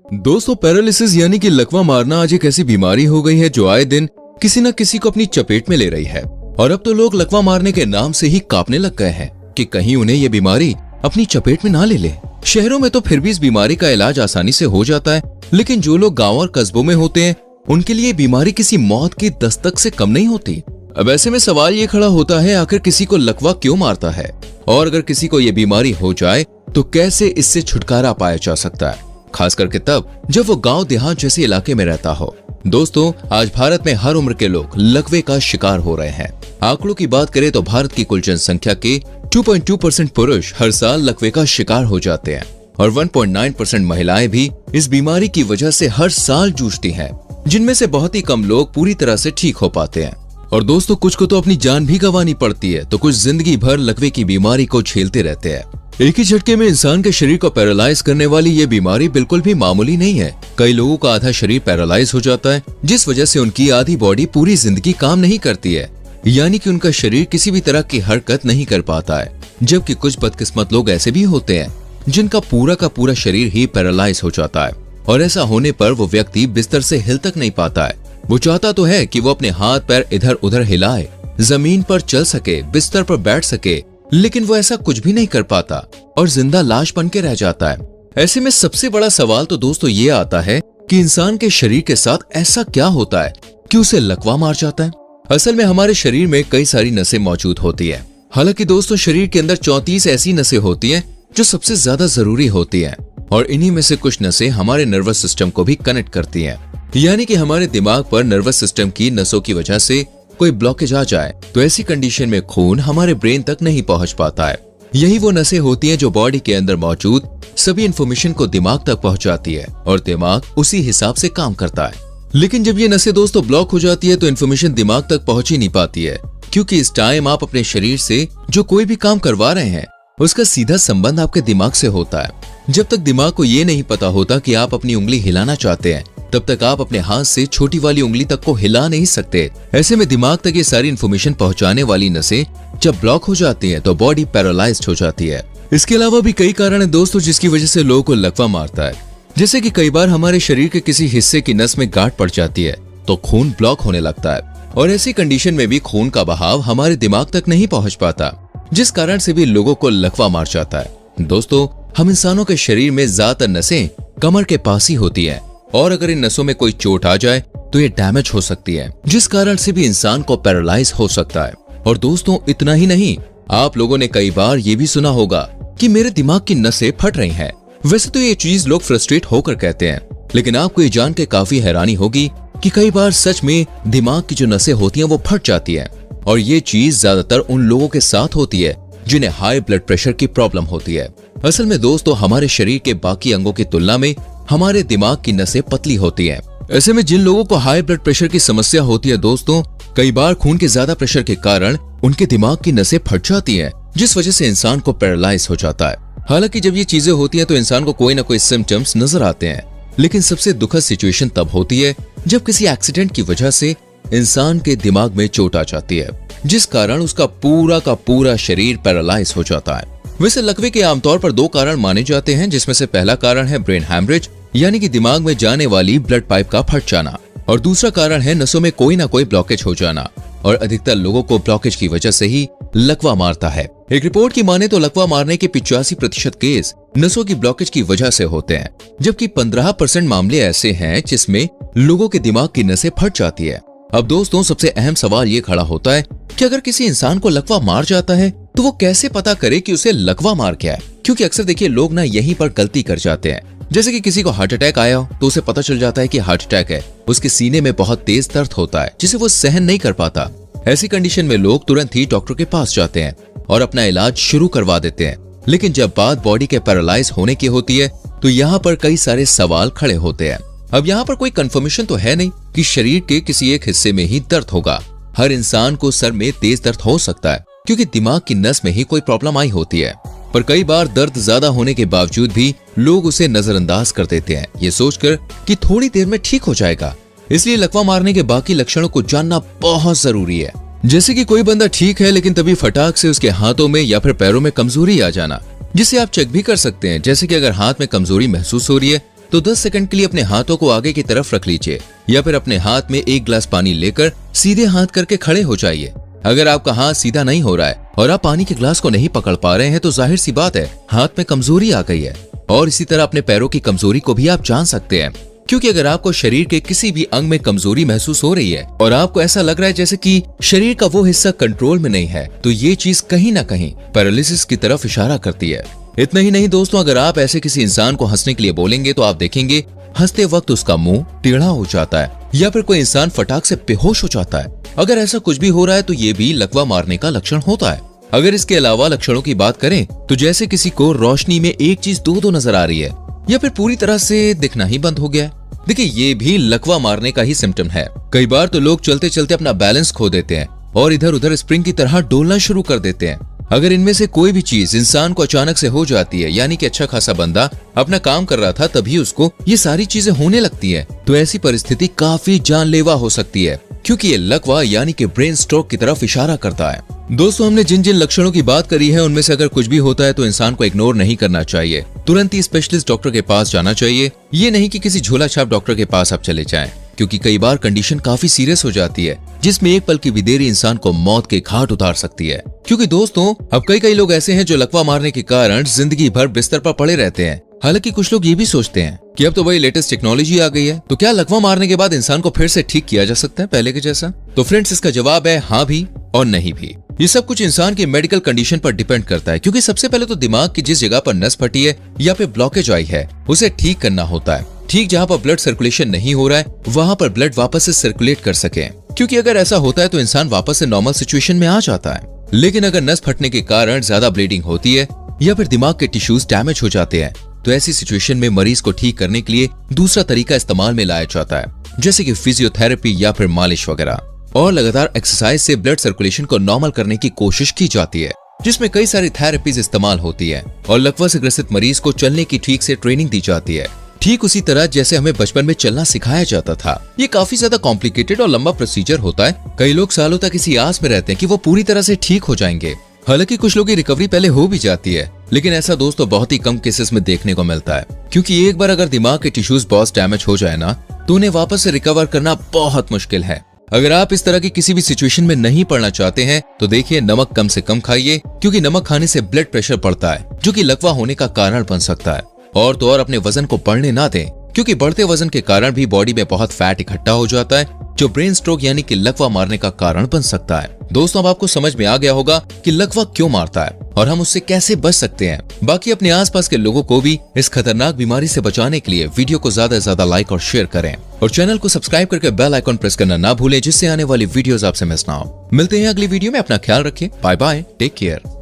दोस्तों, पैरालिसिस यानी कि लकवा मारना आज एक ऐसी बीमारी हो गई है जो आए दिन किसी न किसी को अपनी चपेट में ले रही है। और अब तो लोग लकवा मारने के नाम से ही कांपने लग गए हैं कि कहीं उन्हें ये बीमारी अपनी चपेट में ना ले ले। शहरों में तो फिर भी इस बीमारी का इलाज आसानी से हो जाता है, लेकिन जो लोग गांव और कस्बों में होते हैं उनके लिए बीमारी किसी मौत की दस्तक से कम नहीं होती। अब ऐसे में सवाल ये खड़ा होता है, आखिर किसी को लकवा क्यों मारता है, और अगर किसी को ये बीमारी हो जाए तो कैसे इससे छुटकारा पाया जा सकता है, खास करके तब जब वो गांव देहात जैसे इलाके में रहता हो। दोस्तों, आज भारत में हर उम्र के लोग लकवे का शिकार हो रहे हैं। आंकड़ों की बात करें तो भारत की कुल जनसंख्या के 2.2% पुरुष हर साल लकवे का शिकार हो जाते हैं और 1.9% महिलाएं भी इस बीमारी की वजह से हर साल जूझती हैं, जिनमें से बहुत ही कम लोग पूरी तरह से ठीक हो पाते हैं। और दोस्तों, कुछ को तो अपनी जान भी गंवानी पड़ती है, तो कुछ जिंदगी भर लकवे की बीमारी को झेलते रहते हैं। एक ही झटके में इंसान के शरीर को पैरालाइज करने वाली ये बीमारी बिल्कुल भी मामूली नहीं है। कई लोगों का आधा शरीर पैरालाइज हो जाता है, जिस वजह से उनकी आधी बॉडी पूरी जिंदगी काम नहीं करती है, यानी कि उनका शरीर किसी भी तरह की हरकत नहीं कर पाता है। जबकि कुछ बदकिस्मत लोग ऐसे भी होते हैं जिनका पूरा का पूरा शरीर ही पैरालाइज हो जाता है, और ऐसा होने पर वो व्यक्ति बिस्तर से हिल तक नहीं पाता है। वो चाहता तो है कि वो अपने हाथ पैर इधर उधर हिलाए, जमीन पर चल सके, बिस्तर पर बैठ सके, लेकिन वो ऐसा कुछ भी नहीं कर पाता और जिंदा लाश बन के रह जाता है। ऐसे में सबसे बड़ा सवाल तो दोस्तों ये आता है कि इंसान के शरीर के साथ ऐसा क्या होता है कि उसे लकवा मार जाता है। असल में हमारे शरीर में कई सारी नसें मौजूद होती है। हालांकि दोस्तों, शरीर के अंदर 34 ऐसी नसें होती हैं जो सबसे ज्यादा जरूरी होती हैं, और इन्हीं में से कुछ नसें हमारे नर्वस सिस्टम को भी कनेक्ट करती हैं। यानी कि हमारे दिमाग पर नर्वस सिस्टम की नसों की वजह से कोई ब्लॉकेज आ जाए तो ऐसी कंडीशन में खून हमारे ब्रेन तक नहीं पहुंच पाता है। यही वो नसें होती हैं जो बॉडी के अंदर मौजूद सभी इंफॉर्मेशन को दिमाग तक पहुंचाती है, और दिमाग उसी हिसाब से काम करता है। लेकिन जब ये नसें दोस्तों ब्लॉक हो जाती है तो इन्फॉर्मेशन दिमाग तक पहुंच ही नहीं पाती है, क्योंकि इस टाइम आप अपने शरीर से जो कोई भी काम करवा रहे हैं उसका सीधा संबंध आपके दिमाग से होता है। जब तक दिमाग को ये नहीं पता होता कि आप अपनी उंगली हिलाना चाहते हैं, तब तक आप अपने हाथ से छोटी वाली उंगली तक को हिला नहीं सकते। ऐसे में दिमाग तक ये सारी इन्फॉर्मेशन पहुंचाने वाली नसें जब ब्लॉक हो जाती हैं तो बॉडी पैरालाइज्ड हो जाती है। इसके अलावा भी कई कारण हैं दोस्तों जिसकी वजह से लोगों को लकवा मारता है। जैसे कि कई बार हमारे शरीर के किसी हिस्से की नस में गांठ पड़ जाती है तो खून ब्लॉक होने लगता है, और ऐसी कंडीशन में भी खून का बहाव हमारे दिमाग तक नहीं पहुंच पाता, जिस कारण से भी लोगों को लकवा मार जाता है। दोस्तों, हम इंसानों के शरीर में ज्यादातर नसें कमर के पास ही होती है, और अगर इन नसों में कोई चोट आ जाए तो ये डैमेज हो सकती है, जिस कारण से भी इंसान को पैरालाइज हो सकता है। और दोस्तों, इतना ही नहीं, आप लोगों ने कई बार ये भी सुना होगा कि मेरे दिमाग की नसें फट रही हैं। वैसे तो ये चीज लोग फ्रस्ट्रेट होकर कहते हैं, लेकिन आपको ये जान के काफी हैरानी होगी कि कई बार सच में दिमाग की जो नसें होती हैं वो फट जाती हैं, और ये चीज ज्यादातर उन लोगों के साथ होती है जिन्हें हाई ब्लड प्रेशर की प्रॉब्लम होती है। असल में दोस्तों, हमारे शरीर के बाकी अंगों की तुलना में हमारे दिमाग की नसें पतली होती हैं। ऐसे में जिन लोगों को हाई ब्लड प्रेशर की समस्या होती है दोस्तों, कई बार खून के ज्यादा प्रेशर के कारण उनके दिमाग की नसें फट जाती हैं, जिस वजह से इंसान को पैरालाइज हो जाता है। हालांकि जब ये चीजें होती हैं तो इंसान को कोई ना कोई सिम्टम्स नजर आते हैं, लेकिन सबसे दुखद सिचुएशन तब होती है जब किसी एक्सीडेंट की वजह से इंसान के दिमाग में चोट आ जाती है, जिस कारण उसका पूरा का पूरा शरीर पैरालाइज हो जाता है। वैसे लकवे के आमतौर पर 2 कारण माने जाते हैं, जिसमें से पहला कारण है ब्रेन हैमरेज, यानी कि दिमाग में जाने वाली ब्लड पाइप का फट जाना, और दूसरा कारण है नसों में कोई ना कोई ब्लॉकेज हो जाना, और अधिकतर लोगों को ब्लॉकेज की वजह से ही लकवा मारता है। एक रिपोर्ट की माने तो लकवा मारने के 85% केस नसों की ब्लॉकेज की वजह से होते हैं, जबकि 15% मामले ऐसे हैं जिसमें लोगों के दिमाग की नसें फट जाती है। अब दोस्तों, सबसे अहम सवाल ये खड़ा होता है कि अगर किसी इंसान को लकवा मार जाता है तो वो कैसे पता करे कि उसे लकवा मार गया है। क्योंकि अक्सर देखिए लोग ना यहीं पर गलती कर जाते हैं। जैसे कि किसी को हार्ट अटैक आया हो तो उसे पता चल जाता है कि हार्ट अटैक है, उसके सीने में बहुत तेज दर्द होता है जिसे वो सहन नहीं कर पाता। ऐसी कंडीशन में लोग तुरंत ही डॉक्टर के पास जाते हैं और अपना इलाज शुरू करवा देते हैं। लेकिन जब बात बॉडी के पैरालाइज होने की होती है तो यहाँ पर कई सारे सवाल खड़े होते हैं। अब यहाँ पर कोई कंफर्मेशन तो है नहीं कि शरीर के किसी एक हिस्से में ही दर्द होगा। हर इंसान को सर में तेज दर्द हो सकता है क्योंकि दिमाग की नस में ही कोई प्रॉब्लम आई होती है, पर कई बार दर्द ज्यादा होने के बावजूद भी लोग उसे नजरअंदाज कर देते हैं, ये सोचकर कि थोड़ी देर में ठीक हो जाएगा। इसलिए लकवा मारने के बाकी लक्षणों को जानना बहुत जरूरी है। जैसे कि कोई बंदा ठीक है लेकिन तभी फटाक से उसके हाथों में या फिर पैरों में कमजोरी आ जाना, जिसे आप चेक भी कर सकते हैं। जैसे कि अगर हाथ में कमजोरी महसूस हो रही है तो 10 सेकंड के लिए अपने हाथों को आगे की तरफ रख लीजिए या फिर अपने हाथ में एक गिलास पानी लेकर सीधे हाथ करके खड़े हो जाइए। अगर आपका हाथ सीधा नहीं हो रहा है और आप पानी के ग्लास को नहीं पकड़ पा रहे हैं तो जाहिर सी बात है हाथ में कमजोरी आ गई है। और इसी तरह अपने पैरों की कमजोरी को भी आप जान सकते हैं, क्योंकि अगर आपको शरीर के किसी भी अंग में कमजोरी महसूस हो रही है और आपको ऐसा लग रहा है जैसे कि शरीर का वो हिस्सा कंट्रोल में नहीं है, तो ये चीज कहीं ना कहीं पैरालिसिस की तरफ इशारा करती है। इतना ही नहीं दोस्तों, अगर आप ऐसे किसी इंसान को हंसने के लिए बोलेंगे तो आप देखेंगे हंसते वक्त उसका मुंह टेढ़ा हो जाता है या फिर कोई इंसान फटाक से बेहोश हो जाता है। अगर ऐसा कुछ भी हो रहा है तो ये भी लकवा मारने का लक्षण होता है। अगर इसके अलावा लक्षणों की बात करें तो जैसे किसी को रोशनी में एक चीज दो नजर आ रही है या फिर पूरी तरह से दिखना ही बंद हो गया है, देखिए ये भी लकवा मारने का ही सिम्टम है। कई बार तो लोग चलते चलते अपना बैलेंस खो देते हैं और इधर उधर स्प्रिंग की तरह डोलना शुरू कर देते हैं। अगर इनमें से कोई भी चीज इंसान को अचानक से हो जाती है, यानी कि अच्छा खासा बंदा अपना काम कर रहा था तभी उसको ये सारी चीजें होने लगती है, तो ऐसी परिस्थिति काफी जानलेवा हो सकती है, क्योंकि ये लकवा यानी कि ब्रेन स्ट्रोक की तरफ इशारा करता है। दोस्तों, हमने जिन जिन लक्षणों की बात करी है उनमें से अगर कुछ भी होता है तो इंसान को इग्नोर नहीं करना चाहिए, तुरंत ही स्पेशलिस्ट डॉक्टर के पास जाना चाहिए। ये नहीं कि किसी झोला छाप डॉक्टर के पास आप चले जाएं, क्योंकि कई बार कंडीशन काफी सीरियस हो जाती है जिसमें एक पल की भी देरी इंसान को मौत के घाट उतार सकती है। क्योंकि दोस्तों, अब कई लोग ऐसे हैं जो लकवा मारने के कारण जिंदगी भर बिस्तर पर पड़े रहते हैं। हालांकि कुछ लोग ये भी सोचते हैं कि अब तो भाई लेटेस्ट टेक्नोलॉजी आ गई है, तो क्या लकवा मारने के बाद इंसान को फिर से ठीक किया जा सकता है पहले के जैसा? तो फ्रेंड्स, इसका जवाब है हाँ भी और नहीं भी। ये सब कुछ इंसान की मेडिकल कंडीशन पर डिपेंड करता है, क्योंकि सबसे पहले तो दिमाग की जिस जगह पर नस फटी है या फिर ब्लॉकेज आई है उसे ठीक करना होता है। ठीक जहाँ पर ब्लड सर्कुलेशन नहीं हो रहा है वहाँ पर ब्लड वापस से सर्कुलेट कर सके, क्योंकि अगर ऐसा होता है तो इंसान वापस से नॉर्मल सिचुएशन में आ जाता है। लेकिन अगर नस फटने के कारण ज्यादा ब्लीडिंग होती है या फिर दिमाग के टिश्यूज डैमेज हो जाते हैं, तो ऐसी सिचुएशन में मरीज को ठीक करने के लिए दूसरा तरीका इस्तेमाल में लाया जाता है, जैसे कि फिजियोथेरेपी या फिर मालिश वगैरह। और लगातार एक्सरसाइज से ब्लड सर्कुलेशन को नॉर्मल करने की कोशिश की जाती है, जिसमें कई सारी थेरेपीज इस्तेमाल होती है और लकवा से ग्रसित मरीज को चलने की ठीक से ट्रेनिंग दी जाती है, ठीक उसी तरह जैसे हमें बचपन में चलना सिखाया जाता था। ये काफी ज्यादा कॉम्प्लिकेटेड और लंबा प्रोसीजर होता है। कई लोग सालों तक इसी आस में रहते हैं कि वो पूरी तरह से ठीक हो जाएंगे। हालांकि कुछ लोगों की रिकवरी पहले हो भी जाती है, लेकिन ऐसा दोस्तों बहुत ही कम केसेस में देखने को मिलता है, क्योंकि एक बार अगर दिमाग के टिश्यूज बहुत डैमेज हो जाए ना, तो उन्हें वापस से रिकवर करना बहुत मुश्किल है। अगर आप इस तरह की किसी भी सिचुएशन में नहीं पड़ना चाहते हैं तो देखिए नमक कम से कम खाइए, क्योंकि नमक खाने से ब्लड प्रेशर बढ़ता है जो कि लकवा होने का कारण बन सकता है। और तो और अपने वजन को बढ़ने ना दें, क्योंकि बढ़ते वजन के कारण भी बॉडी में बहुत फैट इकट्ठा हो जाता है जो ब्रेन स्ट्रोक यानी कि लकवा मारने का कारण बन सकता है। दोस्तों, अब आपको समझ में आ गया होगा कि लकवा क्यों मारता है और हम उससे कैसे बच सकते हैं। बाकी अपने आसपास के लोगों को भी इस खतरनाक बीमारी से बचाने के लिए वीडियो को ज्यादा से ज्यादा लाइक और शेयर करें और चैनल को सब्सक्राइब करके बेल आइकॉन प्रेस करना ना भूलें, जिससे आने वाली वीडियोस आपसे मिस ना हो। मिलते हैं अगली वीडियो में, अपना ख्याल रखें। Bye bye, take care.